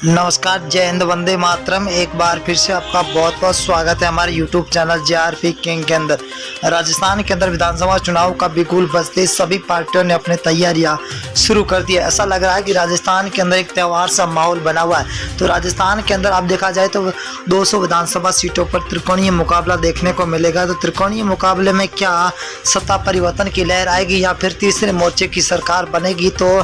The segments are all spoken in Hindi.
नमस्कार, जय हिंद, वंदे मातरम। एक बार फिर से आपका बहुत बहुत स्वागत है हमारे YouTube चैनल JRP किंग के अंदर। राजस्थान के अंदर विधानसभा चुनाव का बिगुल बजते सभी पार्टियों ने अपनी तैयारियां शुरू कर दी है। ऐसा लग रहा है कि राजस्थान के अंदर एक त्यौहार सा माहौल बना हुआ है। तो राजस्थान के अंदर आप देखा जाए तो 200 विधानसभा सीटों पर त्रिकोणीय मुकाबला देखने को मिलेगा। तो त्रिकोणीय मुकाबले में क्या सत्ता परिवर्तन की लहर आएगी या फिर तीसरे मोर्चे की सरकार बनेगी? तो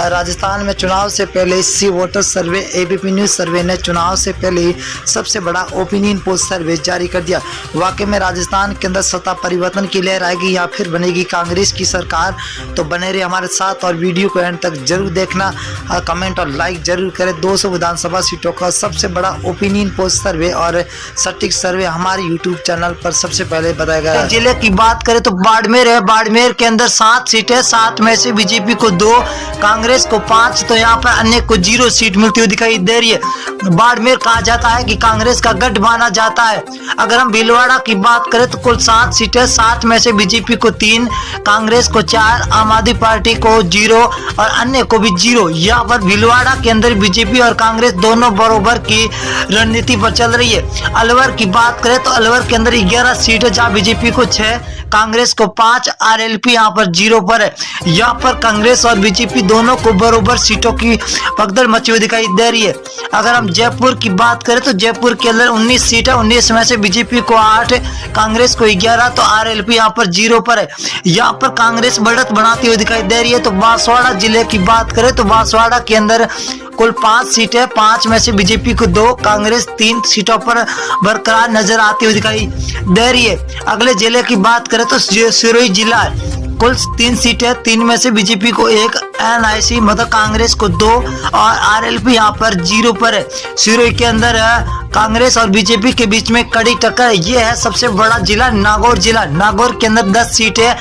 राजस्थान में चुनाव से पहले सी वोटर सर्वे एबीपी न्यूज सर्वे ने चुनाव से पहले सबसे बड़ा ओपिनियन पोल सर्वे जारी कर दिया। वाकई में राजस्थान के अंदर सत्ता परिवर्तन की लहर आएगी या फिर बनेगी कांग्रेस की सरकार? तो बने रहे हमारे साथ और वीडियो को एंड तक जरूर देखना, कमेंट और लाइक जरूर करें। 200 विधानसभा सीटों का सबसे बड़ा ओपिनियन पोल सर्वे और सटीक सर्वे हमारे यूट्यूब चैनल पर सबसे पहले बताया गया। जिले की बात करें तो बाड़मेर है। बाड़मेर के अंदर 7 सीटें, 7 में से बीजेपी को 2, कांग्रेस को 5, तो यहाँ पर अन्य को 0 सीट मिलती हुई दिखाई दे रही है। बाड़मेर कहा जाता है कि कांग्रेस का गढ़ माना जाता है। अगर हम भीलवाड़ा की बात करें तो कुल 7 सीटें, 7 में से बीजेपी को 3, कांग्रेस को 4, आम आदमी पार्टी को 0 और अन्य को भी 0। यहाँ पर भीलवाड़ा के अंदर बीजेपी और कांग्रेस दोनों बराबर की रणनीति पर चल रही है। अलवर की बात करें तो अलवर के अंदर 11 सीटें, जहाँ बीजेपी को 6, कांग्रेस को 5, आरएलपी यहाँ पर 0 पर है। यहाँ पर कांग्रेस और बीजेपी दोनों को बराबर सीटों की भगदड़ मची हुई दिखाई दे रही है। अगर हम जयपुर की बात करें तो जयपुर के अंदर 19 सीटें, 19 में से बीजेपी को 8, कांग्रेस को 11, तो आरएलपी यहाँ पर 0 पर है। यहाँ पर कांग्रेस बढ़त बनाती हुई दिखाई दे रही है। तो बांसवाड़ा जिले की बात करें तो बांसवाड़ा के अंदर कुल 5 सीटें, 5 में से बीजेपी को 2, कांग्रेस 3 सीटों पर बरकरार नजर आती हुई दिखाई दे रही है। अगले जिले की बात करें तो सिरोही जिला है। कुल 3 सीटें, 3 में से बीजेपी को 1, एनआईसी मतलब कांग्रेस को 2 और आरएलपी यहाँ पर 0 पर है। सिरोही के अंदर कांग्रेस और बीजेपी के बीच में कड़ी टक्कर है। ये है सबसे बड़ा जिला नागौर जिला। नागौर के अंदर 10 सीटें,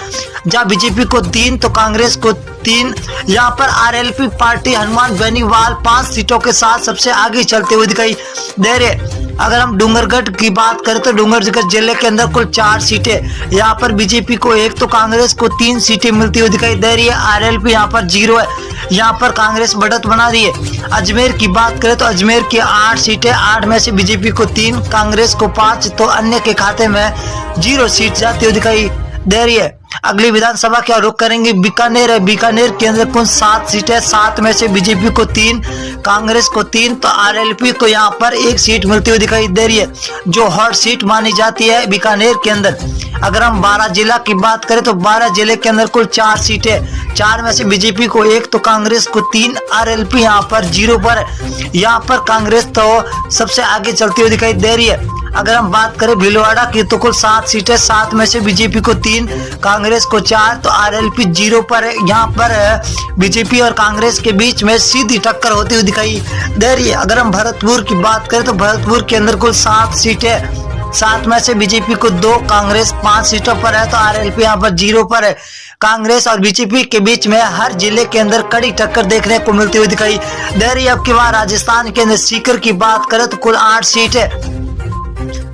जहाँ बीजेपी को 3 तो कांग्रेस को 3। यहाँ पर आरएलपी पार्टी हनुमान बेनीवाल 5 सीटों के साथ सबसे आगे चलते हुए दिखाई दे रहे। अगर हम डूंगरगढ़ की बात करें तो डूंगरगढ़ जिले के अंदर कुल 4 सीटें, यहाँ पर बीजेपी को 1 तो कांग्रेस को 3 सीटें मिलती हुई दिखाई दे रही है। आरएलपी यहाँ पर 0 है। यहाँ पर कांग्रेस बढ़त बना रही है। अजमेर की बात करें तो अजमेर की 8 सीटें, 8 में से बीजेपी को 3, कांग्रेस को 5, तो अन्य के खाते में 0 सीट जाती हुई दिखाई दे रही है। अगली विधानसभा क्या रुख करेंगे? बीकानेर है। बीकानेर के अंदर कुल 7 सीटें, 7 में से बीजेपी को 3, कांग्रेस को 3, तो आरएलपी को यहाँ पर 1 सीट मिलती हुई दिखाई दे रही है, जो हॉट सीट मानी जाती है बीकानेर के अंदर। अगर हम 12 जिला की बात करें तो 12 जिले के अंदर कुल 4 सीटें, 4 में से बीजेपी को 1 तो कांग्रेस को 3, आरएलपी यहाँ पर 0 पर है। यहाँ पर कांग्रेस तो सबसे आगे चलती हुई दिखाई दे रही है। अगर हम बात करें भीलवाड़ा की तो कुल 7 सीटें, 7 में से बीजेपी को 3, कांग्रेस को 4, तो आरएलपी 0 पर है। यहाँ पर बीजेपी और कांग्रेस के बीच में सीधी टक्कर होती हुई दिखाई दे रही है। अगर हम भरतपुर की बात करें तो भरतपुर के अंदर कुल 7 सीटें, 7 में से बीजेपी को 2, कांग्रेस 5 सीटों पर है, तो आरएलपी यहाँ पर 0 पर है। कांग्रेस और बीजेपी के बीच में हर जिले के अंदर कड़ी टक्कर देखने को मिलती हुई दिखाई दे रही है। अब की बार राजस्थान के अंदर सीकर की बात करें तो कुल 8 सीटें,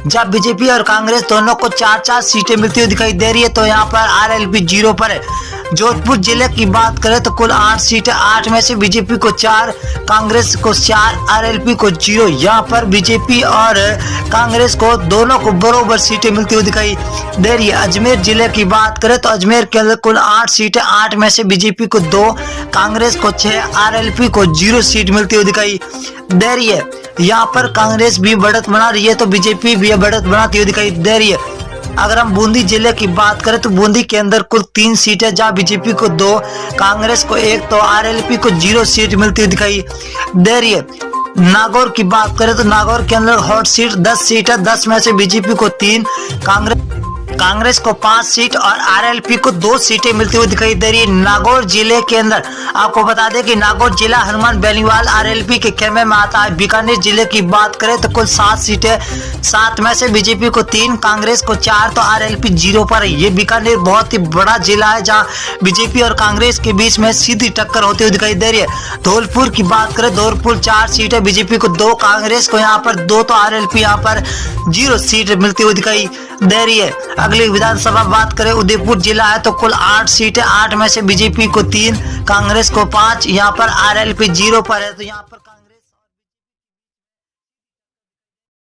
जब बीजेपी और कांग्रेस दोनों को 4-4 सीटें मिलती हुई दिखाई दे रही है, तो यहाँ पर आरएलपी 0 पर है। जोधपुर जिले की बात करें तो कुल 8 सीटें, 8 में से बीजेपी को 4, कांग्रेस को 4, आरएलपी को 0। यहाँ पर बीजेपी और कांग्रेस को दोनों को बराबर सीटें मिलती हुई दिखाई दे रही है। अजमेर जिले की बात करें तो अजमेर के अंदर कुल 8 सीटें, 8 में से बीजेपी को 2, कांग्रेस को 6, आरएलपी को 0 सीट मिलती हुई दिखाई दे रही है। यहाँ पर कांग्रेस भी बढ़त बना रही है तो बीजेपी भी बढ़त बनाती हुई दिखाई दे रही है। अगर हम बूंदी जिले की बात करें तो बूंदी के अंदर कुल 3 सीटें, जहाँ बीजेपी को 2, कांग्रेस को 1, तो आरएलपी को 0 सीट मिलती हुई दिखाई दे रही है। नागौर की बात करें तो नागौर के अंदर हॉट सीट 10 सीट है, 10 में से बीजेपी को 3, कांग्रेस को 5 सीट और आरएलपी को 2 सीटें मिलती हुई दिखाई दे रही है। नागौर जिले के अंदर आपको बता दें कि नागौर जिला हनुमान बेनीवाल आरएलपी के खेमे में आता है। बीकानेर जिले की बात करें तो कुल 7 सीटें, 7 में से बीजेपी को 3, कांग्रेस को 4, तो आरएलपी 0 पर है। ये बीकानेर बहुत ही बड़ा जिला है, जहाँ बीजेपी और कांग्रेस के बीच में सीधी टक्कर होती हुई दिखाई दे रही है। धौलपुर की बात करें, धौलपुर 4 सीटें, बीजेपी को 2, कांग्रेस को यहाँ पर 2, तो आरएलपी यहाँ पर 0 सीट मिलती हुई दिखाई दे रही है। अगली विधानसभा बात करें उदयपुर जिला है तो कुल 8 सीटें, 8 में से बीजेपी को 3, कांग्रेस को 5, यहाँ पर आरएलपी 0 पर है। तो यहाँ पर